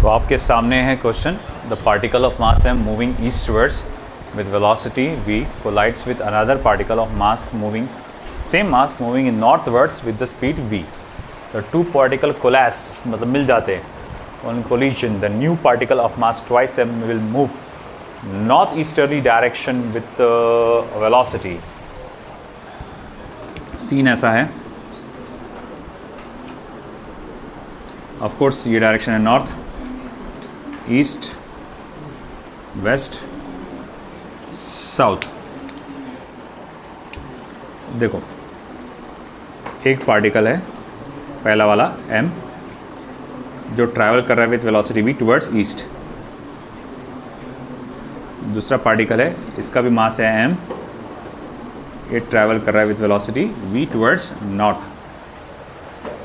तो आपके सामने है question, the particle of mass m moving eastwards with velocity v collides with another particle of mass moving same mass moving in northwards with the speed v. The two particle coalesce मतलब मिल जाते हैं on collision. The new particle of mass twice m will move northeasterly direction with velocity. Scene ऐसा है, of course ये direction है north, east, west, south. देखो एक particle है पहला वाला m जो ट्रैवल कर रहा है with velocity v towards east. दूसरा पार्टिकल है, इसका भी मास है m, ये ट्रैवल कर रहा है with velocity v towards north.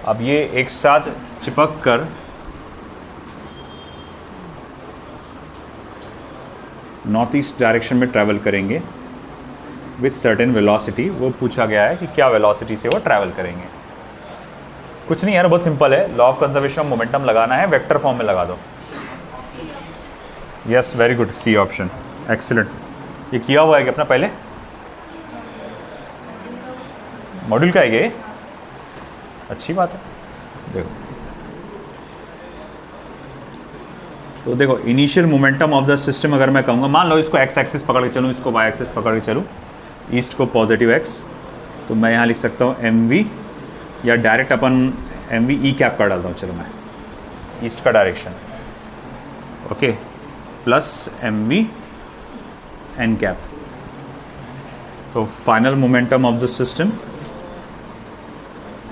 अब ये एक साथ चिपक कर नॉर्थ ईस्ट डायरेक्शन में ट्रैवल करेंगे विथ सर्टेन वेलोसिटी. वो पूछा गया है कि क्या वेलोसिटी से वो ट्रैवल करेंगे. कुछ नहीं यार, बहुत सिंपल है. Law of conservation of momentum लगाना है, वेक्टर फॉर्म में लगा दो. Yes, very good, C option, excellent. ये किया हुआ है कि अपना पहले मॉड्यूल का है ये, अच्छी बात है. देखो तो देखो initial momentum of the system अगर मैं कहूँगा, मान लो इसको एक्स एक्सिस पकड़ के चलूँ, इसको वाई एक्सिस पकड़ के चलूँ, ईस्ट को पॉजिटिव एक्स, तो मैं यहाँ लिख सकता हूँ एम वी, या डायरेक्ट अपन एम वी ई कैप कर डालता हूँ. चलो मैं ईस्ट का direction, okay, plus M V N cap. तो final momentum of the system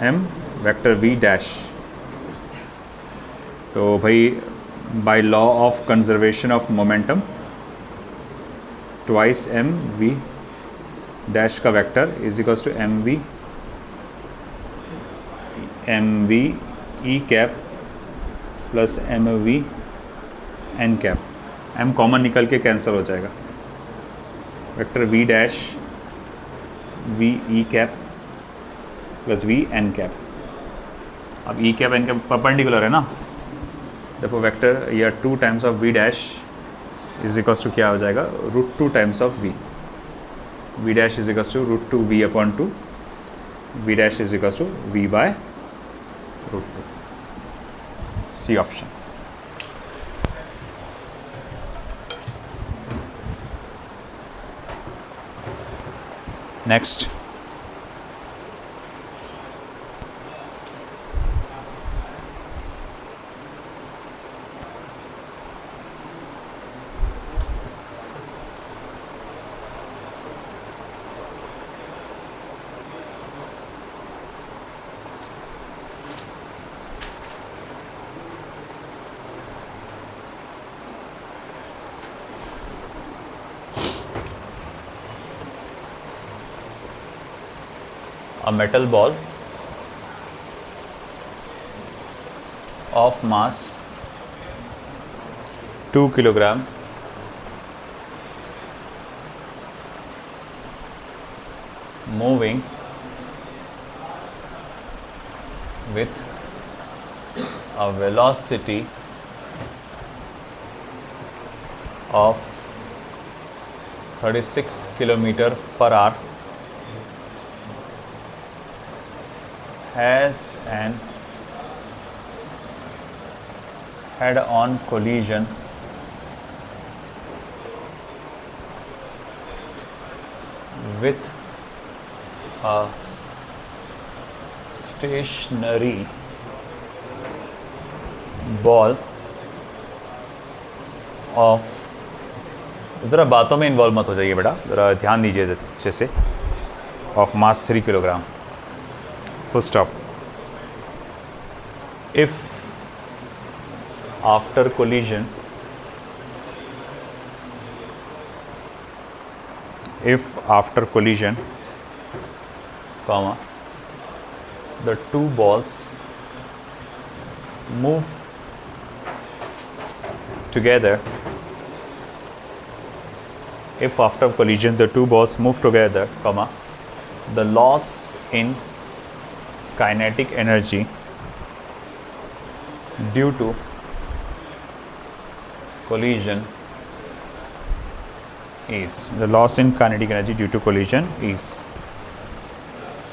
M vector V dash. तो भाई by law of conservation of momentum twice M V dash का vector is equals to M V E cap plus M V N cap. M common निकल के cancel हो जाएगा. Vector V dash V E cap plus V N cap. अब E cap N cap perpendicular है ना, देखो vector या 2 times of V dash is equals to क्या हो जाएगा, √2 times of V. V dash is equals to √2 V upon 2, V dash is equals to V by √2. C option. Next, a metal ball of mass 2 kilogram moving with a velocity of 36 kilometer per hour has an head-on collision with a stationary ball of, ज़रा बातों में involve मत हो जाइए बेटा, ज़रा ध्यान दीजिए अच्छे से, of mass 3 kilogram. Full stop. If after collision, comma, the two balls move together, if after collision the two balls move together, comma, the loss in kinetic energy due to collision is the loss in kinetic energy due to collision is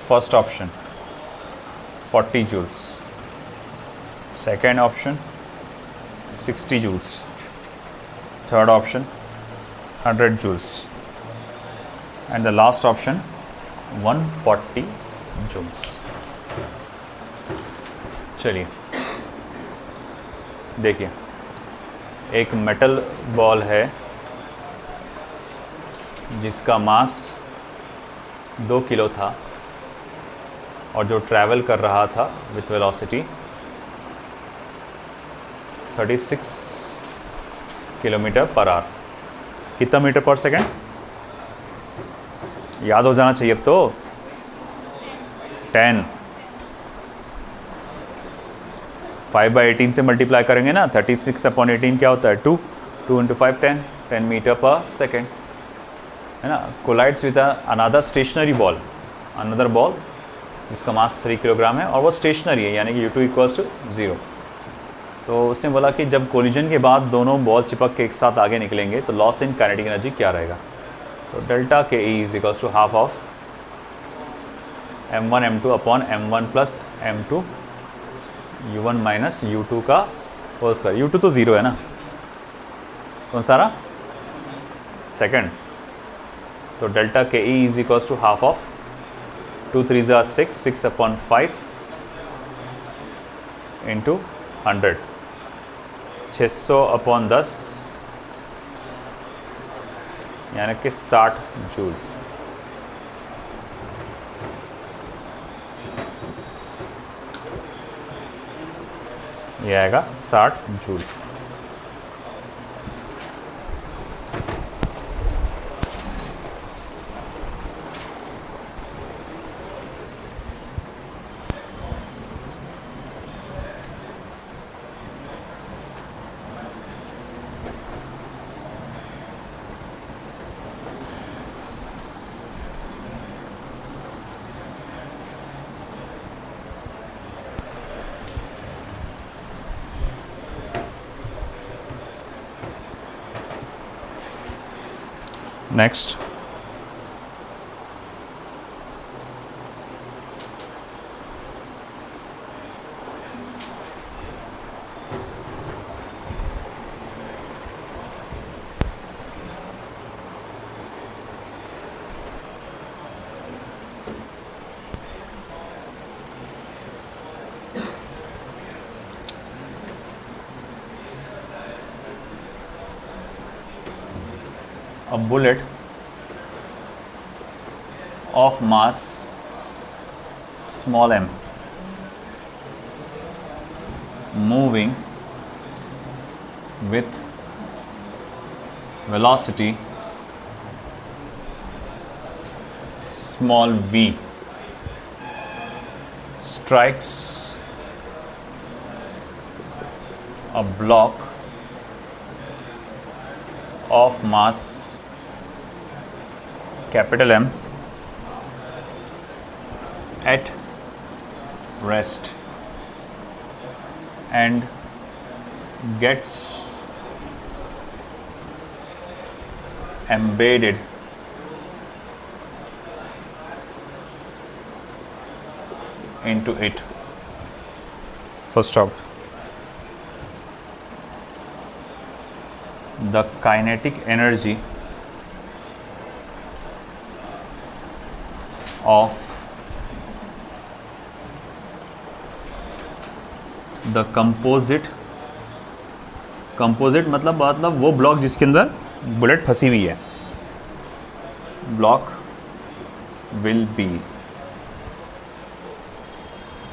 first option 40 joules, second option 60 joules, third option 100 joules and the last option 140 joules. चलिए देखिए, एक metal ball है जिसका मास 2 kilo था और जो travel कर रहा था with velocity 36 kilometre per hour. कितना मीटर पर सेकेंड? याद हो जाना चाहिए अब तो. 10 5/18 से मल्टीप्लाई करेंगे ना. 36/18 क्या होता है? 2 × 5 10 मीटर पर सेकेंड है ना. Collides with another stationary ball, another ball जिसका मास 3 किलोग्राम है और वो स्टेशनरी है, यानी कि U2 = 0. तो उसने बोला कि जब कोलिजन के बाद दोनों बॉल चिपक के एक साथ आगे निकलेंगे तो लॉस इन काइनेटिक एनर्जी क्या रहेगा. तो डेल्टा के E = half of m1 m2 upon m1 + m2 U1 - U2 का होल स्क्वायर. U2 तो 0 है ना. कौन सारा? सेकंड. तो डेल्टा के E = हाफ ऑफ 2 3 = 6 6/5 इंटू 100 600/10 यानी कि 60 जूल. ये आएगा 60 joule. Next, a bullet of mass small m moving with velocity small v strikes a block of mass capital M at rest and gets embedded into it. First stop. The kinetic energy of the composite मतलब वो block जिसके अंदर bullet फंसी हुई है. Block will be,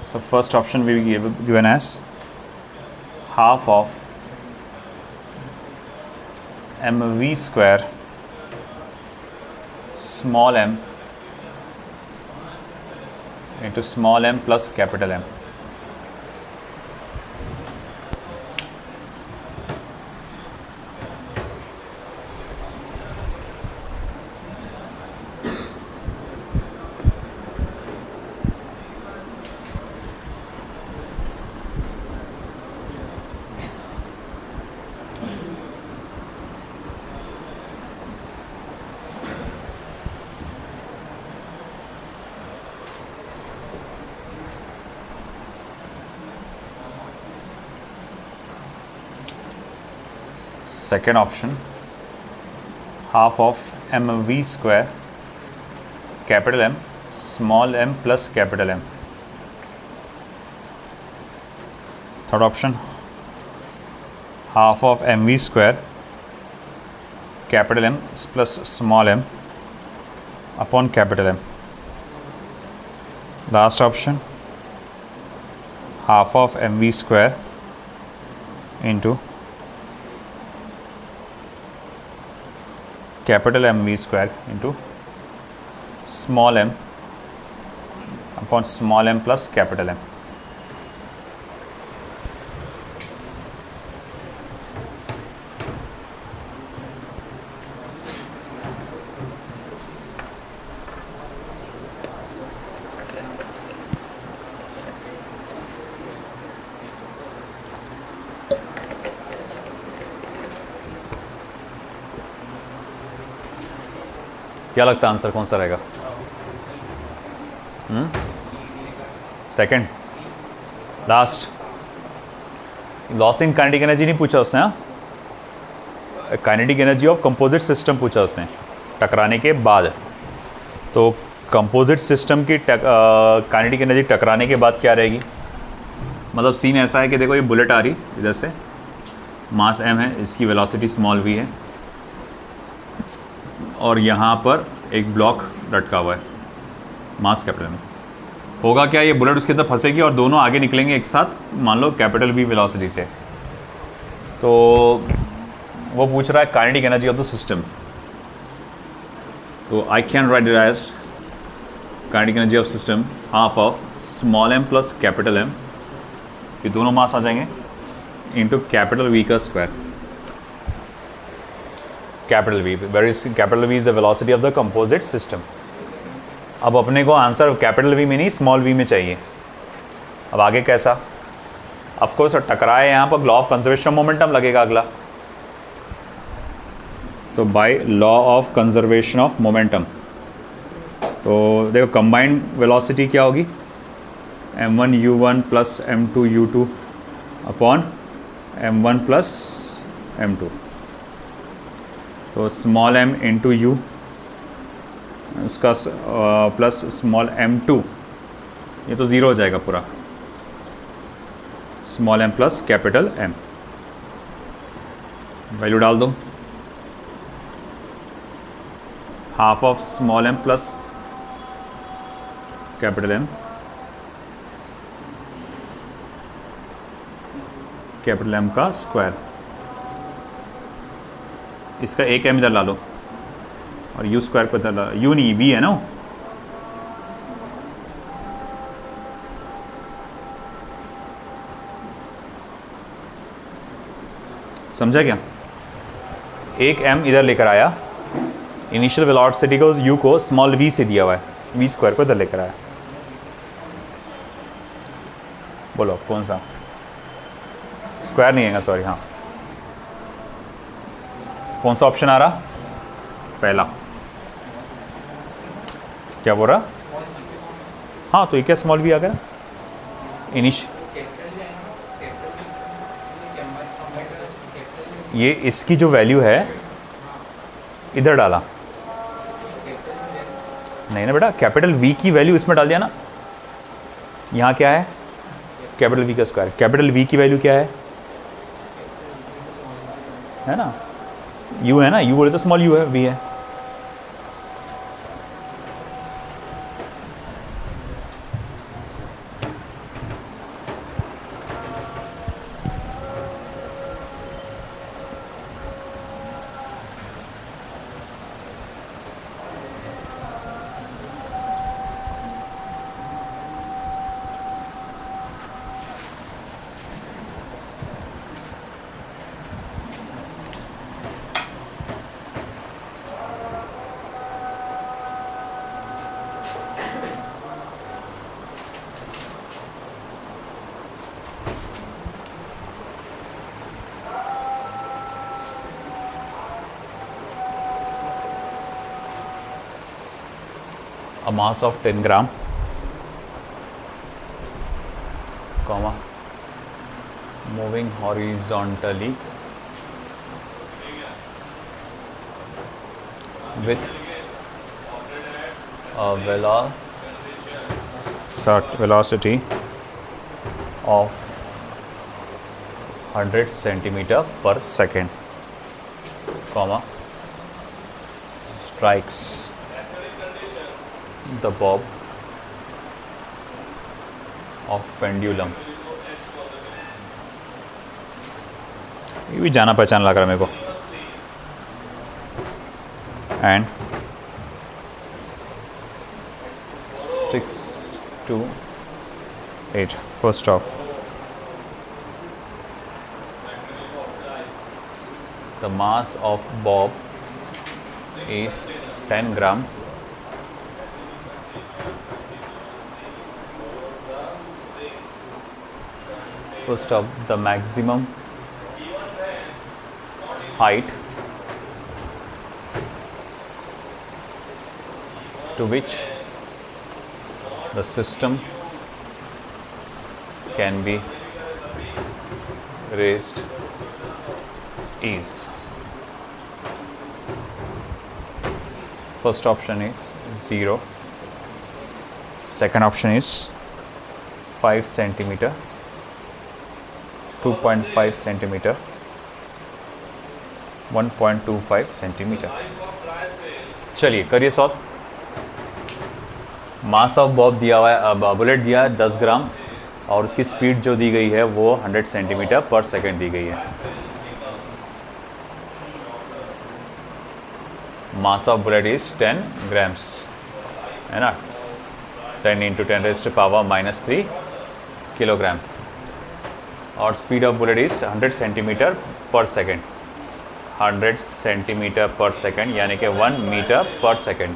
so first option will be given as half of mv² small m into small m plus capital M. Second option half of M V square capital M small M plus capital M. Third option half of M V square capital M plus small M upon capital M. Last option half of M V square into capital M V square into small M upon small M plus capital M. क्या लगता है answer कौन सा रहेगा? Second last. Loss in kinetic energy नहीं पूछा उसने. हाँ, kinetic energy of composite system पूछा उसने टकराने के बाद. तो कंपोजिट सिस्टम की काइनेटिक एनर्जी टकराने के बाद क्या रहेगी? मतलब सीन ऐसा है कि देखो ये बुलेट आ रही इधर से, मास m है, इसकी वेलोसिटी स्मॉल v है और यहाँ पर एक ब्लॉक लटका हुआ है मास कैपिटल में. होगा क्या, ये बुलेट उसके अंदर फंसेगी और दोनों आगे निकलेंगे एक साथ, मान लो कैपिटल v वेलोसिटी से. तो वो पूछ रहा है kinetic energy of the system. तो I can write it as kinetic energy of system half of small m plus capital m, ये दोनों मास आ जाएंगे, इंटू कैपिटल v का square. Capital v, where is capital v is the velocity of the composite system. अब अपने को answer capital v में नहीं स्मॉल v में चाहिए. अब आगे कैसा? ऑफ कोर्स टकराए यहाँ पर law of conservation of momentum लगेगा अगला. तो bye law of conservation of momentum, तो देखो कंबाइंड वेलोसिटी क्या होगी, m1 u1 plus m2 u2 upon m1 plus m2. तो स्मॉल m इंटू यू उसका प्लस स्मॉल m2, ये तो ज़ीरो हो जाएगा पूरा, small m plus capital m. Value डाल दो, half of small m plus capital m, capital M का स्क्वायर. इसका एक m इधर ला लो और u स्क्वायर को इधर ला, u नहीं v है ना. समझा क्या? एक m इधर लेकर आया, इनिशियल वेलोसिटी को u को स्मॉल v से दिया हुआ है, v स्क्वायर को इधर लेकर आया. बोलो कौन सा? स्क्वायर नहीं है, सॉरी. हाँ, कौन सा ऑप्शन आ रहा? पहला. क्या बोल रहा? हाँ, तो ये क्या स्मॉल v आ गया ये इसकी जो वैल्यू है इधर डाला नहीं ना बेटा, कैपिटल v की वैल्यू इसमें डाल दिया ना. यहाँ क्या है? कैपिटल v का स्क्वायर. कैपिटल v की वैल्यू क्या है ना, u है ना, u बोले तो स्मॉल u है, v है. a mass of 10 gram, comma, moving horizontally with a velocity of 100 centimeter per second, comma, strikes the bob of pendulum. ये भी जाना पहचान लग रहा है मेरे को. And sticks to it. First stop. the mass of bob is 10 gram. First stop, the maximum height to which the system can be raised is. First option is 0. Second option is 5 centimeter, 2.5 centimeter, 1.25 centimeter. चलिए करिए solve. Mass of Bob दिया हुआ है, bullet दिया है 10 ग्राम और उसकी speed जो दी गई है वो 100 सेंटीमीटर पर सेकेंड दी गई है. Mass of bullet is 10 grams, है ना. 10 into 10 raised to power -3 kilogram. और speed of bullet is 100 centimetre per second. 100 centimetre per second यानी कि 1 मीटर पर सेकेंड.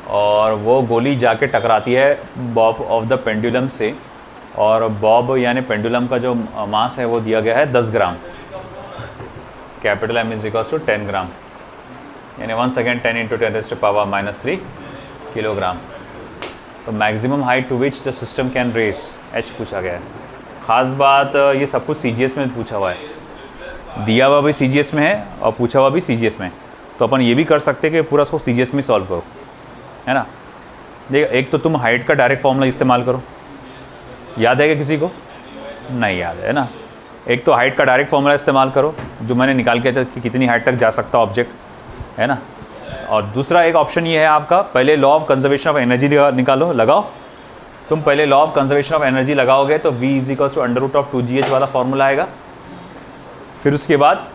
और वो गोली जाके टकराती है बॉब ऑफ द पेंडुलम से. और बॉब यानी पेंडुलम का जो मास है वो दिया गया है 10 gram. Capital M is equals to 10 gram यानी 1 second 10 into 10 raised to power -3 kilogram. तो maximum height to which the system can raise h पूछा गया है. ख़ास बात ये सब कुछ CGS में पूछा हुआ है. दिया हुआ भी CGS में है और पूछा हुआ भी CGS में. तो अपन ये भी कर सकते हैं कि पूरा उसको CGS में सॉल्व करो, है ना. देखो एक तो तुम हाइट का डायरेक्ट फॉर्मूला इस्तेमाल करो. याद है क्या किसी को? नहीं याद है ना. एक तो हाइट का डायरेक्ट फॉर्मूला इस्तेमाल करो जो मैंने निकाल के था कि कितनी हाइट तक जा सकता ऑब्जेक्ट, है ना. और दूसरा एक ऑप्शन ये है आपका, पहले law of conservation of energy निकालो, लगाओ. तुम पहले law of conservation of energy लगाओगे तो V is equals to √2gh वाला फॉर्मूला आएगा. फिर उसके बाद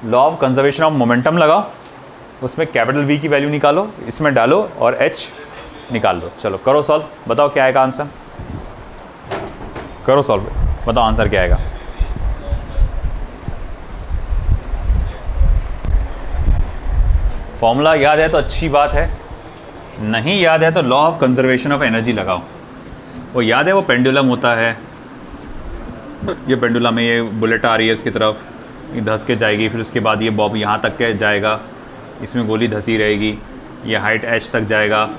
law of conservation of momentum लगाओ, उसमें कैपिटल V की वैल्यू निकालो, इसमें डालो और h निकाल लो. चलो करो सॉल्व, बताओ क्या आएगा आंसर. करो सॉल्व, बताओ आंसर क्या आएगा. फॉर्मूला याद है तो अच्छी बात है, नहीं याद है तो law of conservation of energy लगाओ. वो याद है वो पेंडुलम होता है, ये पेंडुलम है, ये बुलेट आ रही है इसकी तरफ, ये धंस के जाएगी, फिर उसके बाद ये बॉब यहाँ तक के जाएगा, इसमें गोली धंसी रहेगी, ये हाइट h तक जाएगा.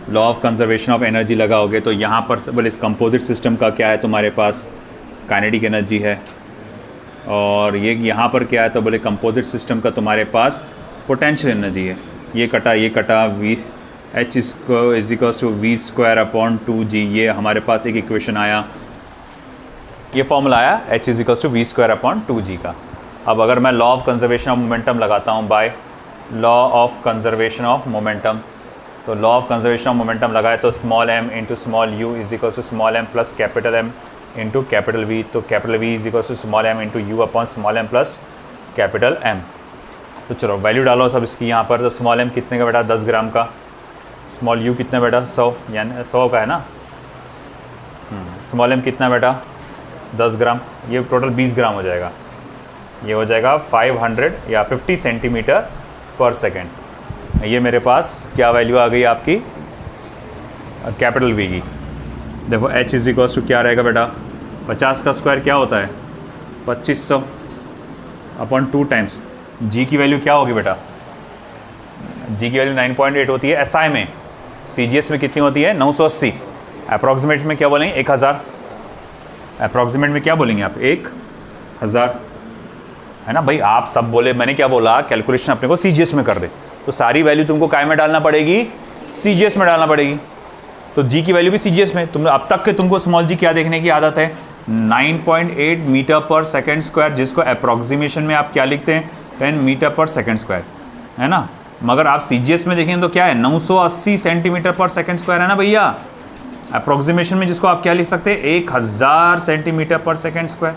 Law of conservation of energy लगाओगे तो यहाँ पर बोले इस कंपोजिट सिस्टम का क्या है, तुम्हारे पास काइनेटिक एनर्जी है. और ये यहाँ पर क्या है तो बोले कंपोजिट सिस्टम का तुम्हारे पास पोटेंशियल एनर्जी है. ये कटा V h is equals to v²/2g. ये हमारे पास एक इक्वेशन आया, ये फॉर्मूला आया h is equals to v²/2g का. अब अगर मैं law of conservation of momentum लगाता हूँ by law of conservation of momentum, तो law of conservation of momentum लगाए तो small m into small u is equals to small m plus capital M into capital V. तो capital V is equals to small m into u upon small m plus capital M. तो चलो value डालो सब इसकी यहाँ पर. तो small m कितने का बेटा 10 ग्राम का, स्मॉल u कितना बेटा 100 यानी 100 का है ना. स्मॉल m कितना बेटा 10 ग्राम, ये टोटल 20 ग्राम हो जाएगा. ये हो जाएगा 500 या 50 सेंटीमीटर पर सेकेंड. ये मेरे पास क्या वैल्यू आ गई आपकी कैपिटल V की. देखो h इज इक्वल्स टू क्या रहेगा बेटा, 50 का स्क्वायर क्या होता है 2500 अपॉन 2 टाइम्स g की वैल्यू क्या होगी बेटा, g की वैल्यू 9.8 होती है SI में. CGS में कितनी होती है 980. अप्रॉक्सीमेट में क्या बोलेंगे 1000. अप्रॉक्सीमेट में क्या बोलेंगे आप 1000, है ना भाई. आप सब बोले, मैंने क्या बोला कैलकुलेशन अपने को CGS में कर दे. तो सारी वैल्यू तुमको काय में डालना पड़ेगी, CGS में डालना पड़ेगी। तो G की वैल्यू भी CGS में। तुम अब तक के तुमको स्मॉल g क्या देखने की आदत है, 9.8 मीटर पर सेकेंड स्क्वायर, जिसको अप्रॉक्सीमेशन में आप क्या लिखते हैं, 10 मीटर पर सेकेंड स्क्वायर, है ना। मगर आप CGS में देखें तो क्या है, 980 सेंटीमीटर पर सेकेंड स्क्वायर है ना भैया। अप्रॉक्सीमेशन में जिसको आप क्या लिख सकते हैं, 1000 सेंटीमीटर पर सेकेंड स्क्वायर,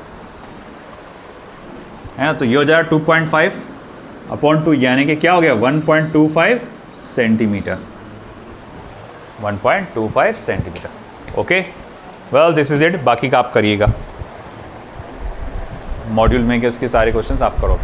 है ना। तो ये हो जाएगा 2.5/2, यानी कि क्या हो गया, 1.25 centimetre, 1.25 centimetre. Okay, well this is it. बाकी का आप करिएगा मॉड्यूल में, कि उसके सारे क्वेश्चंस आप करो।